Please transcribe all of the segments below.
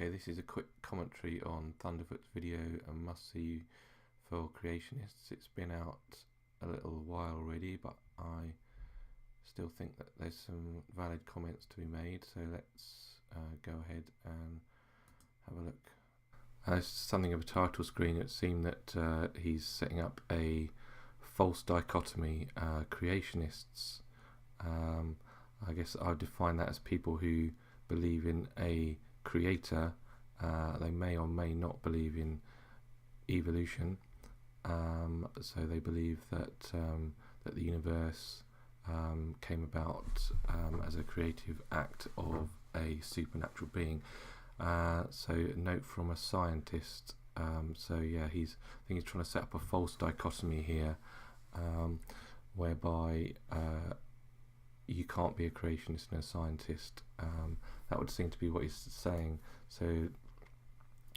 Okay, this is a quick commentary on Thunderf00t's video, a must-see for creationists. It's been out a little while already, but I still think that there's some valid comments to be made, so let's go ahead and have a look. Something of a title screen. It seemed that he's setting up a false dichotomy, creationists. I guess I would define that as people who believe in a creator. They may or may not believe in evolution, so they believe that that the universe came about as a creative act of a supernatural being. So a note from a scientist. So yeah, I think he's trying to set up a false dichotomy here, whereby you can't be a creationist and a scientist. That would seem to be what he's saying. So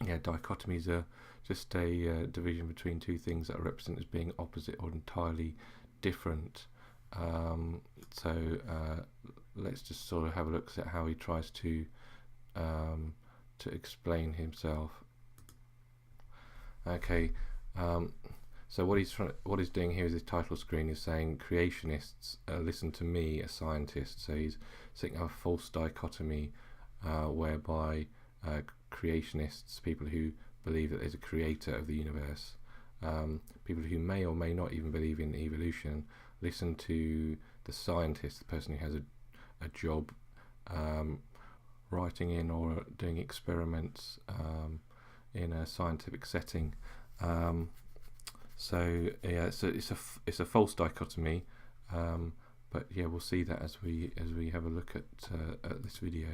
yeah, dichotomies are just a division between two things that are represented as being opposite or entirely different. So let's just sort of have a look at how he tries to explain himself. Okay, so what he's doing here is his title screen is saying creationists, listen to me, a scientist. So he's setting up a false dichotomy whereby creationists, people who believe that there's a creator of the universe, people who may or may not even believe in evolution, listen to the scientist, the person who has a job writing in or doing experiments in a scientific setting. So yeah, so it's a false dichotomy, but yeah, we'll see that as we have a look at this video.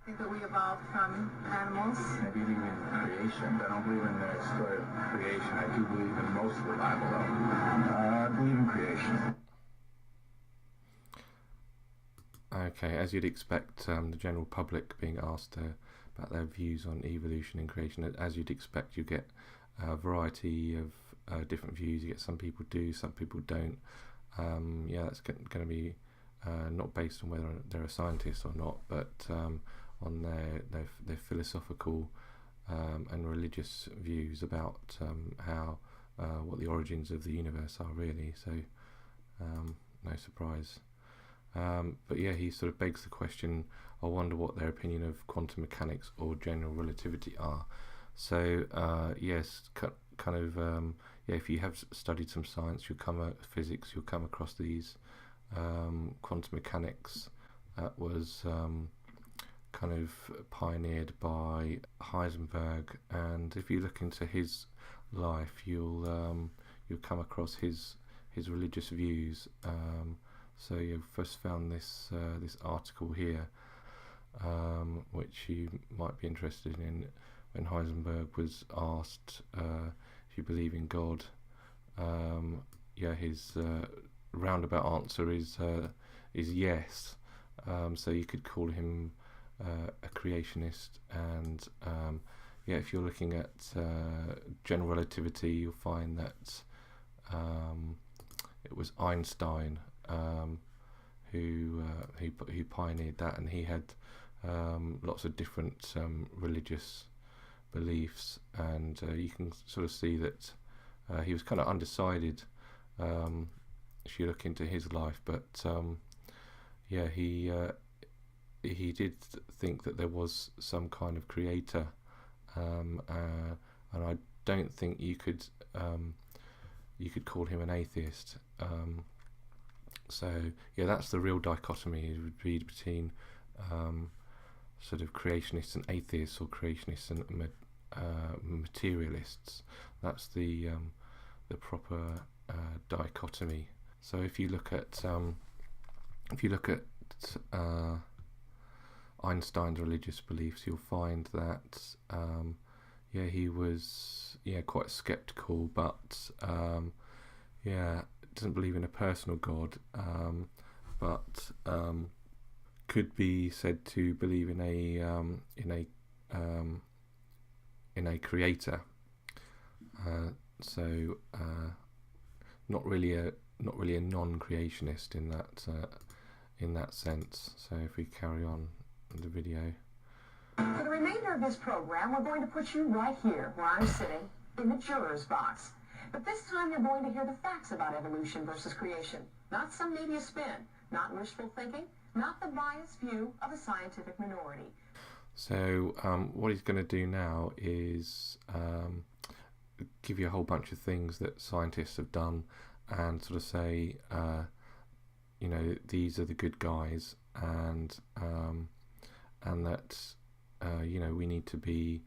I think that we evolved from animals. I believe in creation, but I don't believe in the story of creation. I do believe in most of the Bible, though. I believe in creation. Okay, as you'd expect, the general public being asked about their views on evolution and creation, as you'd expect, you get a variety of different views. You get some people do, some people don't. Yeah, that's going to be not based on whether they're a scientist or not, but on their philosophical and religious views about how what the origins of the universe are really. So no surprise. But yeah, he sort of begs the question, I wonder what their opinion of quantum mechanics or general relativity are. So yes, kind of yeah, if you have studied some science, physics, you'll come across these. Quantum mechanics was kind of pioneered by HEISENBERG, and if you look into his life, you'll come across his religious views. So you first found this article here, which you might be interested in, when Heisenberg was asked if you believe in God. Yeah, his roundabout answer is yes. So you could call him a creationist, and yeah, if you're looking at general relativity, you'll find that it was Einstein who pioneered that, and he had lots of different religious beliefs, and you can sort of see that he was kind of undecided if you look into his life, but yeah, he did think that there was some kind of creator, and I don't think you could call him an atheist. So yeah, that's the real dichotomy. It would be between sort of creationists and atheists, or creationists and materialists. That's the proper dichotomy. So if you look at Einstein's religious beliefs, you'll find that yeah, he was quite skeptical, but yeah, doesn't believe in a personal God, but could be said to believe in a creator. So not really a non-creationist in that sense. So if we carry on the video, remainder of this program, we're going to put you right here, where I'm sitting, in the juror's box. But this time you're going to hear the facts about evolution versus creation. Not some media spin, not wishful thinking, not the biased view of a scientific minority. So what he's going to do now is give you a whole bunch of things that scientists have done and sort of say, you know, these are the good guys, and that you know, we need to be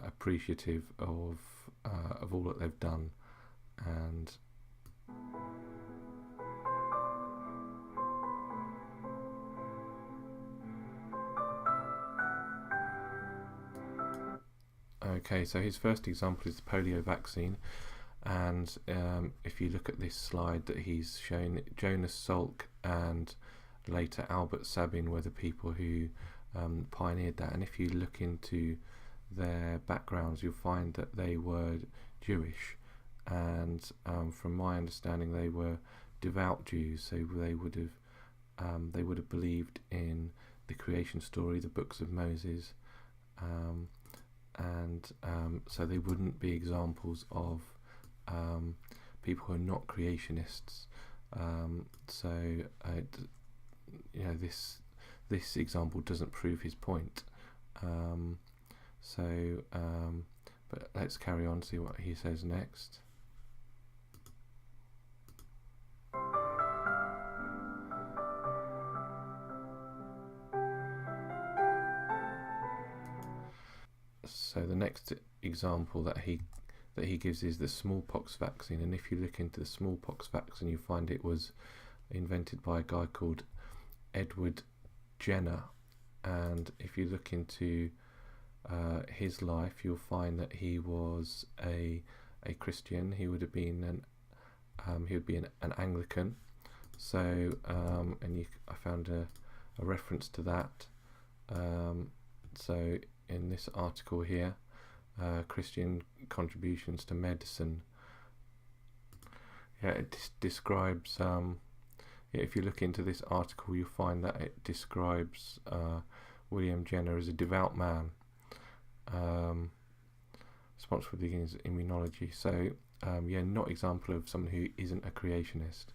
appreciative of all that they've done. And okay, so his first example is the polio vaccine, and if you look at this slide that he's shown, Jonas Salk and later Albert Sabin were the people who pioneered that, and if you look into their backgrounds you'll find that they were Jewish, and from my understanding they were devout Jews, so they would have believed in the creation story, the books of Moses, and so they wouldn't be examples of people who are not creationists. So you know, this example doesn't prove his point. But let's carry on, see what he says next. So the next example that he gives is the smallpox vaccine, and if you look into the smallpox vaccine you find it was invented by a guy called Edward Jenner, and if you look into his life you'll find that he was a Christian. He would have been an Anglican. So I found a reference to that. So in this article here, Christian contributions to medicine. Yeah, it describes. If you look into this article, you'll find that it describes William Jenner as a devout man, responsible for the beginnings of immunology. So yeah, not example of someone who isn't a creationist.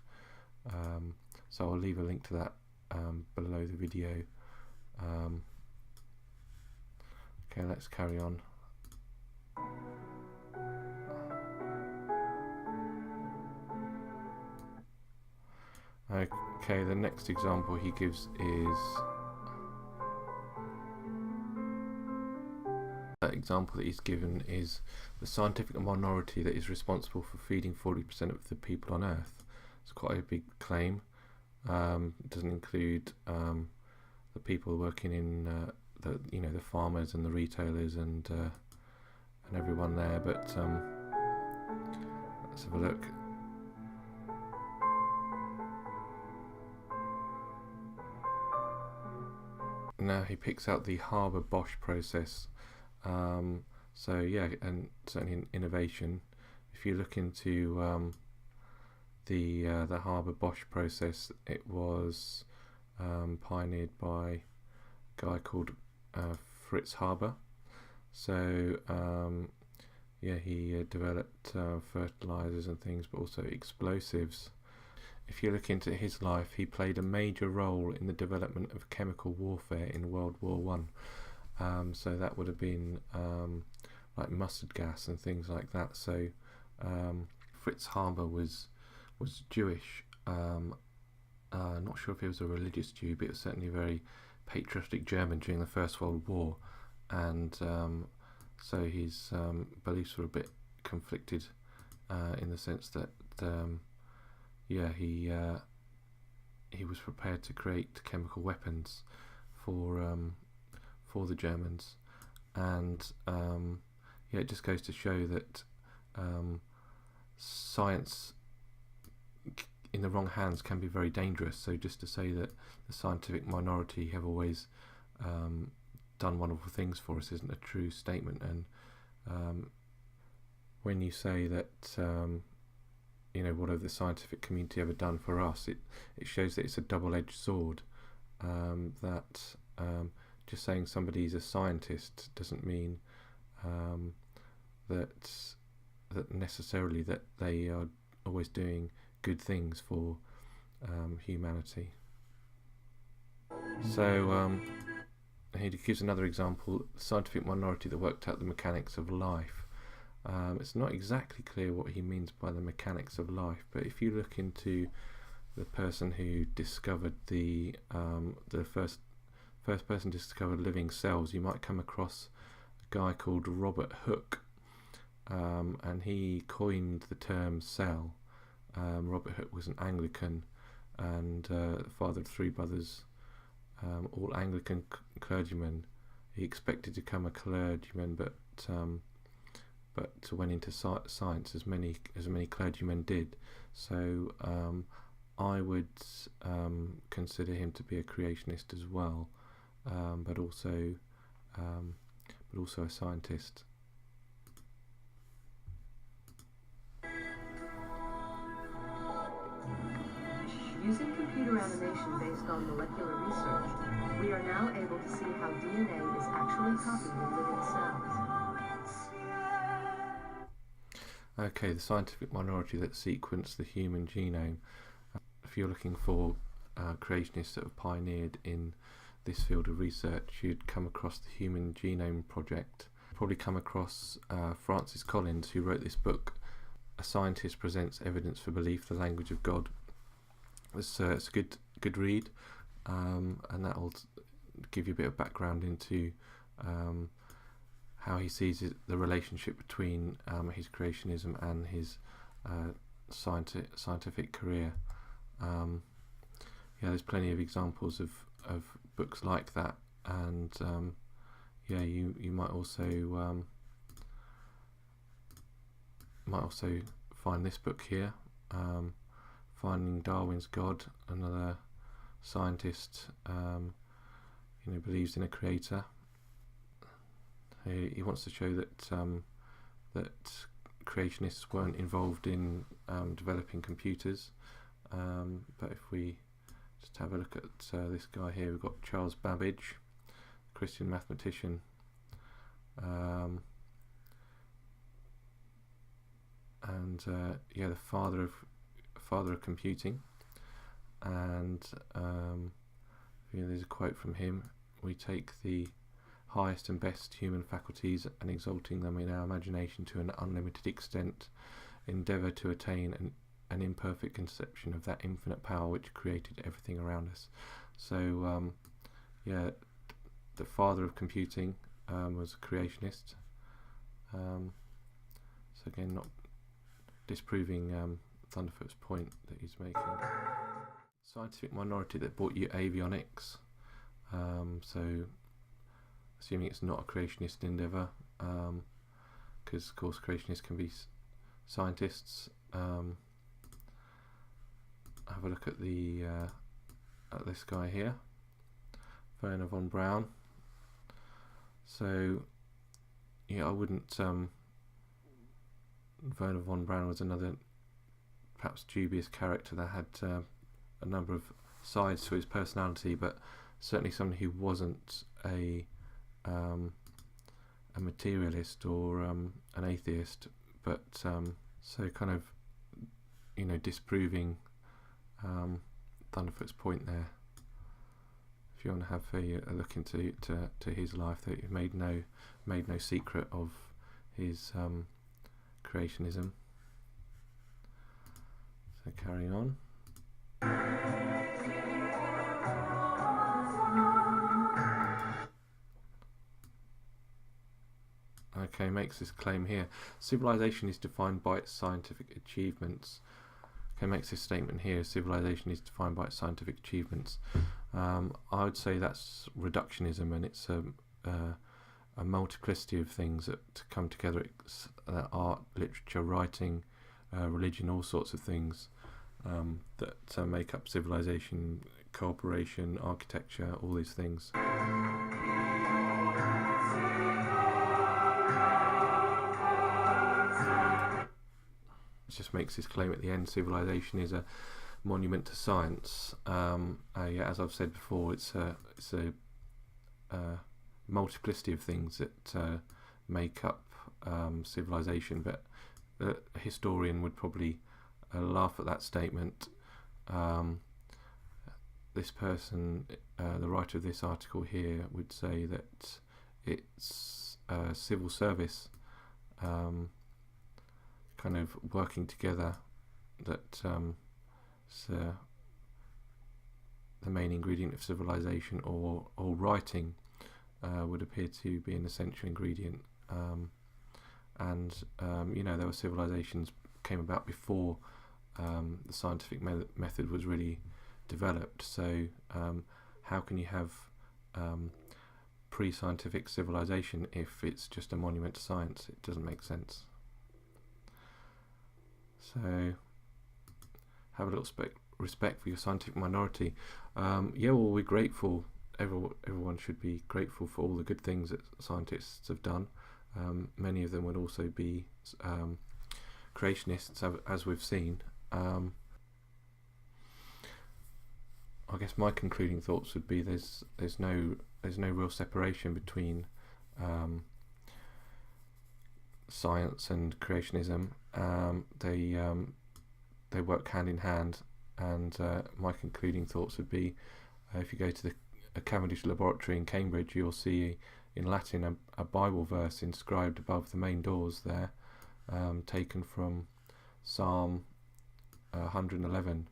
So I'll leave a link to that below the video. Okay, let's carry on. Okay, the next example he gives is example that he's given is the scientific minority that is responsible for feeding 40% of the people on Earth. It's quite a big claim. It doesn't include the people working in the farmers and the retailers and everyone there. But let's have a look. Now he picks out the Haber-Bosch process. So yeah, and certainly in innovation, if you look into the Haber-Bosch process, it was pioneered by a guy called Fritz Haber. So yeah, he developed fertilizers and things, but also explosives. If you look into his life, he played a major role in the development of chemical warfare in World War One. So that would have been like mustard gas and things like that. So Fritz Haber was Jewish. Not sure if he was a religious Jew, but it was certainly very patriotic German during the First World War, and so his beliefs were a bit conflicted in the sense that yeah, he was prepared to create chemical weapons for the Germans, and yeah, it just goes to show that science in the wrong hands can be very dangerous. So just to say that the scientific minority have always done wonderful things for us isn't a true statement. And when you say that what have the scientific community ever done for us, it shows that it's a double-edged sword, that just saying somebody's a scientist doesn't mean that necessarily that they are always doing good things for humanity. So he gives another example: the scientific minority that worked out the mechanics of life. It's not exactly clear what he means by the mechanics of life, but if you look into the person who discovered the first person to discover living cells, you might come across a guy called Robert Hooke, and he coined the term cell. Robert Hooke was an Anglican and father of 3 brothers, all Anglican clergymen. He expected to become a clergyman, but went into science, as many clergymen did. So I would consider him to be a creationist as well, but also a scientist. Using computer animation based on molecular research, we are now able to see how DNA is actually copied in living cells. Okay, the scientific minority that sequenced the human genome. If you're looking for creationists that have pioneered in this field of research, you'd come across the Human Genome Project. Probably come across Francis Collins, who wrote this book, A Scientist Presents Evidence for Belief, the Language of God. It's a good read, and that'll give you a bit of background into how he sees the relationship between his creationism and his scientific career. There's plenty of examples of books like that, and you might also find this book here, Finding Darwin's God. Another scientist believes in a creator. He wants to show that creationists weren't involved in developing computers, but if we just have a look at this guy here, we've got Charles Babbage, Christian mathematician, and the father of computing. And there's a quote from him: "We take the highest and best human faculties and, exalting them in our imagination to an unlimited extent, endeavour to attain an imperfect conception of that infinite power which created everything around us." So the father of computing was a creationist. So again, not disproving Thunderf00t's point that he's making. Scientific minority that brought you avionics. So assuming it's not a creationist endeavour, because of course creationists can be scientists. Have a look at at this guy here, Werner von Braun. So I wouldn't. Werner von Braun was another perhaps dubious character that had a number of sides to his personality, but certainly somebody who wasn't a materialist or an atheist, but so kind of disproving Thunderf00t's point there. If you want to have a look into to his life, that he made no secret of his creationism. So carrying on. Okay, makes this claim here: civilization is defined by its scientific achievements. Okay, makes this statement here: civilization is defined by its scientific achievements. I would say that's reductionism, and it's a multiplicity of things that come together. It's art, literature, writing, religion, all sorts of things that make up civilization, cooperation, architecture, all these things. It just makes this claim at the end: civilization is a monument to science. As I've said before, it's a multiplicity of things that make up civilization, but a historian would probably laugh at that statement. This person, the writer of this article here, would say that it's civil service kind of working together that is the main ingredient of civilization, or writing would appear to be an essential ingredient. You know, there were civilizations came about before the scientific method was really developed. So how can you have pre-scientific civilization if it's just a monument to science? It doesn't make sense. So have a little respect for your scientific minority. Yeah, well, we're grateful. Everyone should be grateful for all the good things that scientists have done. Many of them would also be creationists, as we've seen. I guess my concluding thoughts would be there's no real separation between science and creationism. They work hand in hand, and my concluding thoughts would be if you go to the Cavendish Laboratory in Cambridge, you'll see in Latin a Bible verse inscribed above the main doors there, taken from Psalm 111,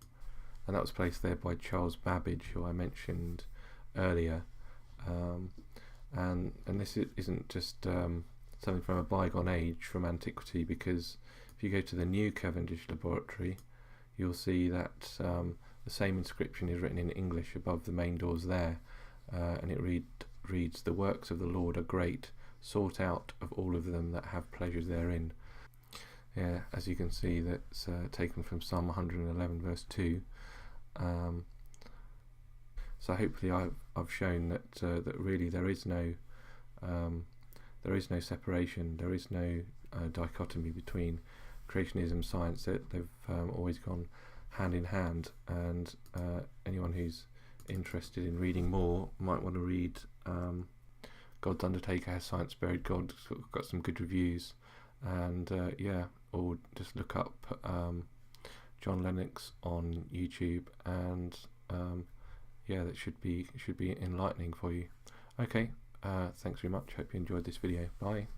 and that was placed there by Charles Babbage, who I mentioned earlier. And this isn't just something from a bygone age, from antiquity, because if you go to the new Cavendish Laboratory, you'll see that the same inscription is written in English above the main doors there, and it reads, "The works of the Lord are great, sought out of all of them that have pleasures therein." Yeah, as you can see, that's taken from Psalm 111 verse 2. So hopefully I've shown that really there is no separation, there is no dichotomy between creationism and science. They've always gone hand in hand, and anyone who's interested in reading more might want to read God's Undertaker Has Science Buried God. It's got some good reviews, and yeah, or just look up John Lennox on YouTube, and yeah, that should be enlightening for you. Okay, thanks very much. Hope you enjoyed this video. Bye.